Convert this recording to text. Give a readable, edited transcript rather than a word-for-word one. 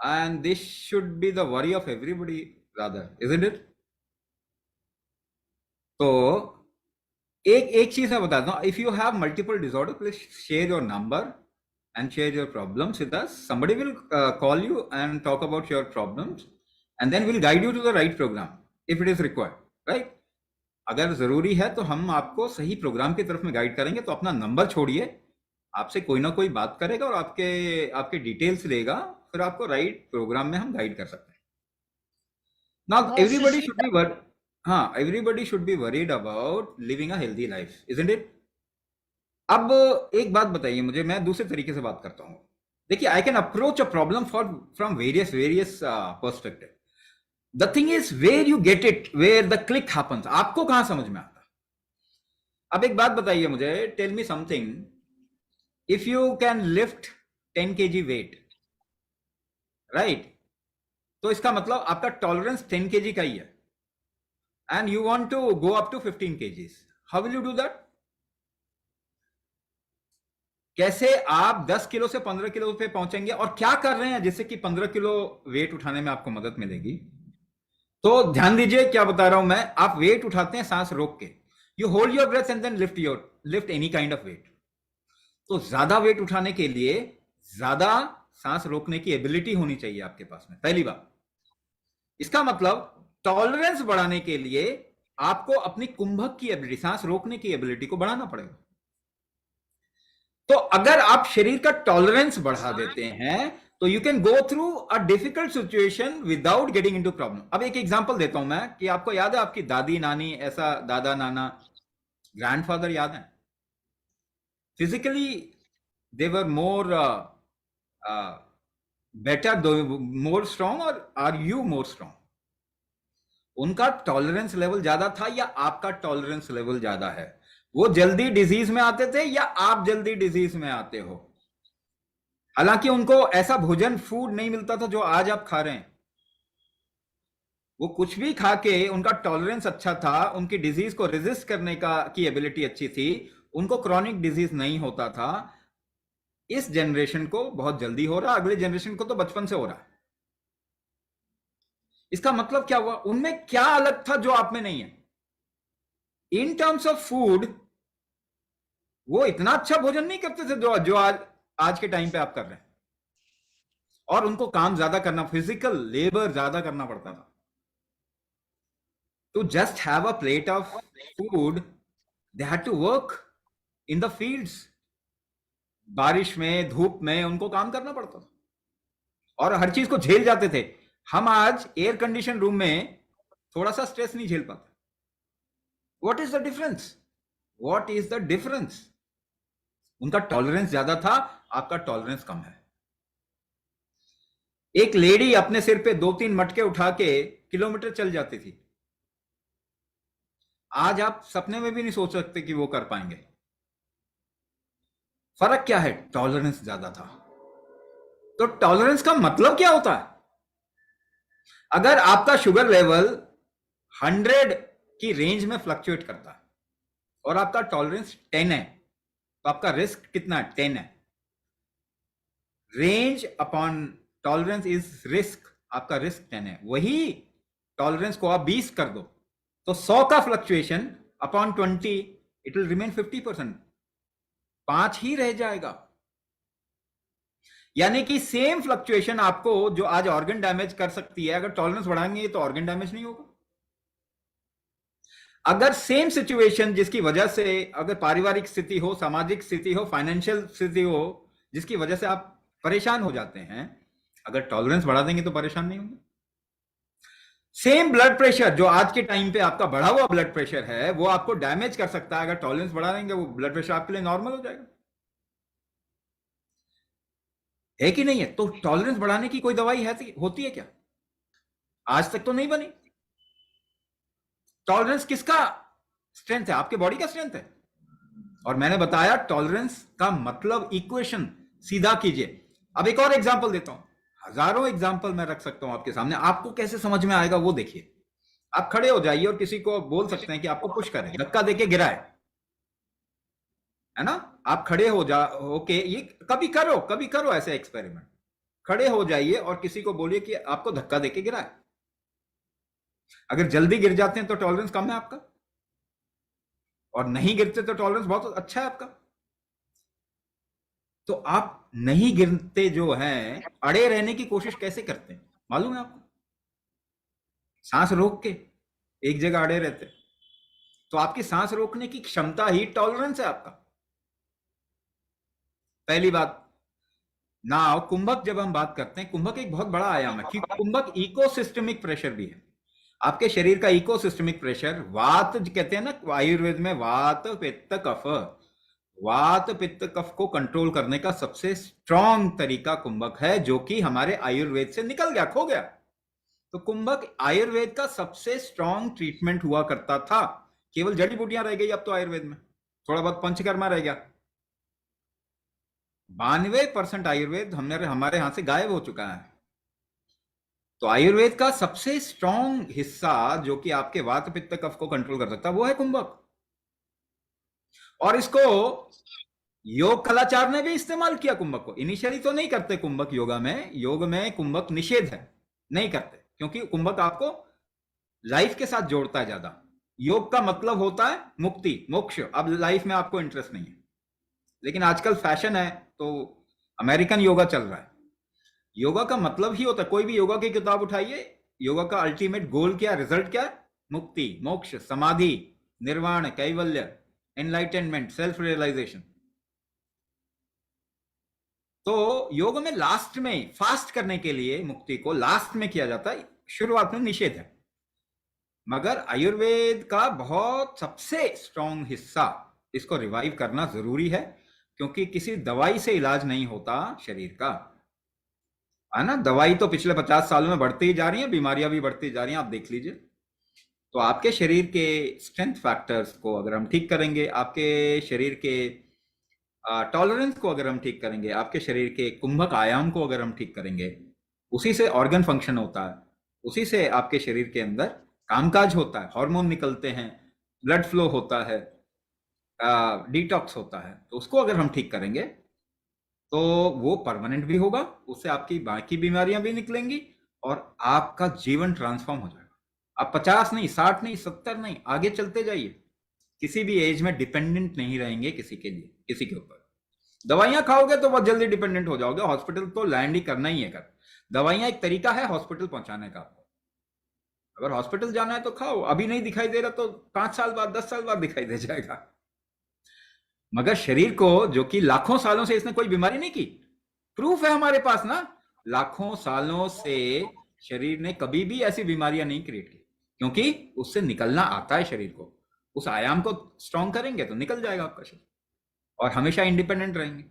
and this should be the worry of everybody rather, isn't it? तो एक एक चीज मैं बताता हूँ, if you have multiple disorder please share your number and share your problems with us. Somebody will call you and talk about your problems, and then we'll guide you to the right program if it is required, right? अगर जरूरी है तो हम आपको सही programme की तरफ में गाइड करेंगे। तो अपना नंबर छोड़िए, आपसे कोई ना कोई बात करेगा और आपके आपके डिटेल्स लेगा, फिर आपको राइट प्रोग्राम में हम गाइड कर सकते हैं। Now everybody should be everybody should be worried about living a healthy life, isn't it? अब एक बात बताइए मुझे, मैं दूसरे तरीके से बात करता हूँ। देखिए, I can approach a problem from various perspective. The thing is where you get it, where the click happens, आपको कहां समझ में आता। अब एक बात बताइए मुझे, tell me something, if you can lift 10 kg weight, right, तो इसका मतलब आपका टॉलरेंस 10 kg का ही है, and you want to go up to 15 kgs, how will you do that? कैसे आप 10 किलो से 15 किलो पे पहुंचेंगे, और क्या कर रहे हैं जिससे कि 15 किलो वेट उठाने में आपको मदद मिलेगी? तो ध्यान दीजिए क्या बता रहा हूं मैं। आप वेट उठाते हैं सांस रोक के, you hold your breath and then lift any kind of weight. तो ज्यादा वेट उठाने के लिए ज्यादा सांस रोकने की एबिलिटी होनी चाहिए आपके पास में, पहली बात। इसका मतलब टॉलरेंस बढ़ाने के लिए आपको अपनी कुंभक की एबिलिटी, सांस रोकने की एबिलिटी को बढ़ाना पड़ेगा। तो अगर आप शरीर का टॉलरेंस बढ़ा देते हैं तो you can go through a difficult situation without getting into problem. अब एक एग्जांपल देता हूं मैं, कि आपको याद है आपकी दादी नानी, ऐसा दादा नाना ग्रैंडफादर याद है, फिजिकली दे वर मोर बेटर, मोर स्ट्रॉन्ग, और आर यू मोर स्ट्रॉन्ग? उनका टॉलरेंस लेवल ज्यादा था या आपका टॉलरेंस लेवल ज्यादा है? वो जल्दी डिजीज में आते थे या आप जल्दी डिजीज में आते हो? हालांकि उनको ऐसा भोजन, फूड नहीं मिलता था जो आज आप खा रहे हैं। वो कुछ भी खा के उनका टॉलरेंस अच्छा था, उनकी डिजीज को रेजिस्ट करने की एबिलिटी अच्छी थी, उनको क्रॉनिक डिजीज नहीं होता था। इस जनरेशन को बहुत जल्दी हो रहा, अगले जनरेशन को तो बचपन से हो रहा। इसका मतलब क्या हुआ? उनमें क्या अलग था जो आप में नहीं है? इन टर्म्स ऑफ फूड वो इतना अच्छा भोजन नहीं करते थे जो आज के टाइम पे आप कर रहे हैं, और उनको काम ज्यादा करना, फिजिकल लेबर ज्यादा करना पड़ता था। To just have a plate of food, they had to work in the fields. बारिश में, धूप में उनको काम करना पड़ता था, और हर चीज को झेल जाते थे। हम आज एयर कंडीशन रूम में थोड़ा सा स्ट्रेस नहीं झेल पाते। What is the difference? What is the difference? उनका टॉलरेंस ज्यादा था, आपका टॉलरेंस कम है। एक लेडी अपने सिर पे 2-3 मटके उठा के किलोमीटर चल जाती थी, आज आप सपने में भी नहीं सोच सकते कि वो कर पाएंगे। फर्क क्या है? टॉलरेंस ज्यादा था। तो टॉलरेंस का मतलब क्या होता है? अगर आपका शुगर लेवल 100 की रेंज में फ्लक्चुएट करता है और आपका टॉलरेंस 10 है, तो आपका रिस्क कितना है? 10 है। Range upon tolerance is risk, आपका रिस्क 10 है। वही टॉलरेंस को आप 20 कर दो तो 100 का fluctuation upon 20, it will remain 50%, 5 ही रह जाएगा। यानी कि सेम फ्लक्चुएशन आपको जो आज ऑर्गन डैमेज कर सकती है, अगर टॉलरेंस बढ़ाएंगे तो ऑर्गन डैमेज नहीं होगा। अगर सेम सिचुएशन जिसकी वजह से, अगर पारिवारिक स्थिति हो, सामाजिक स्थिति हो, फाइनेंशियल स्थिति हो, जिसकी वजह से आप परेशान हो जाते हैं, अगर टॉलरेंस बढ़ा देंगे तो परेशान नहीं होंगे। सेम ब्लड प्रेशर, जो आज के टाइम पे आपका बढ़ा हुआ ब्लड प्रेशर है, वो आपको डैमेज कर सकता है। अगर टॉलरेंस बढ़ा देंगे वो ब्लड प्रेशर आपके लिए नॉर्मल हो जाएगा, है कि नहीं है? तो टॉलरेंस बढ़ाने की कोई दवाई होती है क्या? आज तक तो नहीं बनी। टॉलरेंस किसका स्ट्रेंथ है? आपके बॉडी का स्ट्रेंथ है। और मैंने बताया टॉलरेंस का मतलब इक्वेशन सीधा कीजिए। अब एक और एग्जांपल देता हूं, हजारों एग्जांपल मैं रख सकता हूं आपके सामने, आपको कैसे समझ में आएगा वो देखिए। आप खड़े हो जाइए और किसी को बोल सकते हैं कि आपको पुश करें, धक्का देके गिराए, है ना? आप खड़े हो ओके, ये कभी करो ऐसे एक्सपेरिमेंट। खड़े हो जाइए और किसी को बोलिए कि आपको धक्का देके गिरा है। अगर जल्दी गिर जाते हैं तो टॉलरेंस कम है आपका, और नहीं गिरते तो टॉलरेंस बहुत अच्छा है आपका। तो आप नहीं गिरते जो हैं, अड़े रहने की कोशिश कैसे करते हैं मालूम है आपको? सांस रोक के एक जगह अड़े रहते हैं। तो आपकी सांस रोकने की क्षमता ही टॉलरेंस है आपका, पहली बात। ना कुंभक, जब हम बात करते हैं, कुंभक एक बहुत बड़ा आयाम है, क्योंकि कुंभक इकोसिस्टमिक प्रेशर भी है। आपके शरीर का इकोसिस्टमिक प्रेशर, वात कहते हैं ना आयुर्वेद में, वात पित्त कफ, वात पित्त कफ को कंट्रोल करने का सबसे स्ट्रॉन्ग तरीका कुंभक है, जो कि हमारे आयुर्वेद से निकल गया, खो गया। तो कुंभक आयुर्वेद का सबसे स्ट्रॉन्ग ट्रीटमेंट हुआ करता था। केवल जड़ी बूटियां रह गई अब तो आयुर्वेद में, थोड़ा बहुत पंचकर्मा रह गया। 92% आयुर्वेद हमारे यहां से गायब हो चुका है। तो आयुर्वेद का सबसे स्ट्रॉन्ग हिस्सा जो कि आपके वात पित्त कफ को कंट्रोल कर सकता है, वो है कुंभक। और इसको योग कलाचार ने भी इस्तेमाल किया कुंभक को। इनिशियली तो नहीं करते कुंभक योगा में, योग में कुंभक निषेध है, नहीं करते, क्योंकि कुंभक आपको लाइफ के साथ जोड़ता है ज्यादा। योग का मतलब होता है मुक्ति, मोक्ष। अब लाइफ में आपको इंटरेस्ट नहीं है, लेकिन आजकल फैशन है तो अमेरिकन योगा चल रहा है। योगा का मतलब ही होता है, कोई भी योगा की किताब उठाइए, योगा का अल्टीमेट गोल क्या, रिजल्ट क्या है? मुक्ति, मोक्ष, समाधि, निर्वाण, कैवल्य, एनलाइटनमेंट, सेल्फ रियलाइजेशन। तो योग में लास्ट में फास्ट करने के लिए मुक्ति को लास्ट में किया जाता है, शुरुआत में निषेध है। मगर आयुर्वेद का बहुत सबसे स्ट्रॉन्ग हिस्सा, इसको रिवाइव करना जरूरी है, क्योंकि किसी दवाई से इलाज नहीं होता शरीर का, है ना। दवाई तो पिछले 50 सालों में बढ़ती ही जा रही है, बीमारियां भी बढ़ती जा रही हैं, आप देख लीजिए। तो आपके शरीर के स्ट्रेंथ फैक्टर्स को अगर हम ठीक करेंगे, आपके शरीर के टॉलरेंस को अगर हम ठीक करेंगे, आपके शरीर के कुंभक आयाम को अगर हम ठीक करेंगे, उसी से ऑर्गन फंक्शन होता है, उसी से आपके शरीर के अंदर कामकाज होता है, हार्मोन निकलते हैं, ब्लड फ्लो होता है, डिटॉक्स होता है। तो उसको अगर हम ठीक करेंगे तो वो परमानेंट भी होगा, उससे आपकी बाकी बीमारियां भी निकलेंगी और आपका जीवन ट्रांसफॉर्म हो जाएगा। आप 50 नहीं, 60 नहीं, 70 नहीं, आगे चलते जाइए, किसी भी एज में डिपेंडेंट नहीं रहेंगे किसी के लिए, किसी के ऊपर। दवाइयां खाओगे तो बहुत जल्दी डिपेंडेंट हो जाओगे, हॉस्पिटल तो लैंड ही करना ही है कर। दवाइयां एक तरीका है हॉस्पिटल पहुंचाने का आपको। अगर हॉस्पिटल जाना है तो खाओ, अभी नहीं दिखाई दे रहा तो 5 साल बाद, 10 साल बाद दिखाई दे जाएगा। मगर शरीर को, जो कि लाखों सालों से इसने कोई बीमारी नहीं की, प्रूफ है हमारे पास ना, लाखों सालों से शरीर ने कभी भी ऐसी बीमारियां नहीं क्रिएट की, क्योंकि उससे निकलना आता है शरीर को। उस आयाम को स्ट्रॉन्ग करेंगे तो निकल जाएगा आपका शरीर, और हमेशा इंडिपेंडेंट रहेंगे।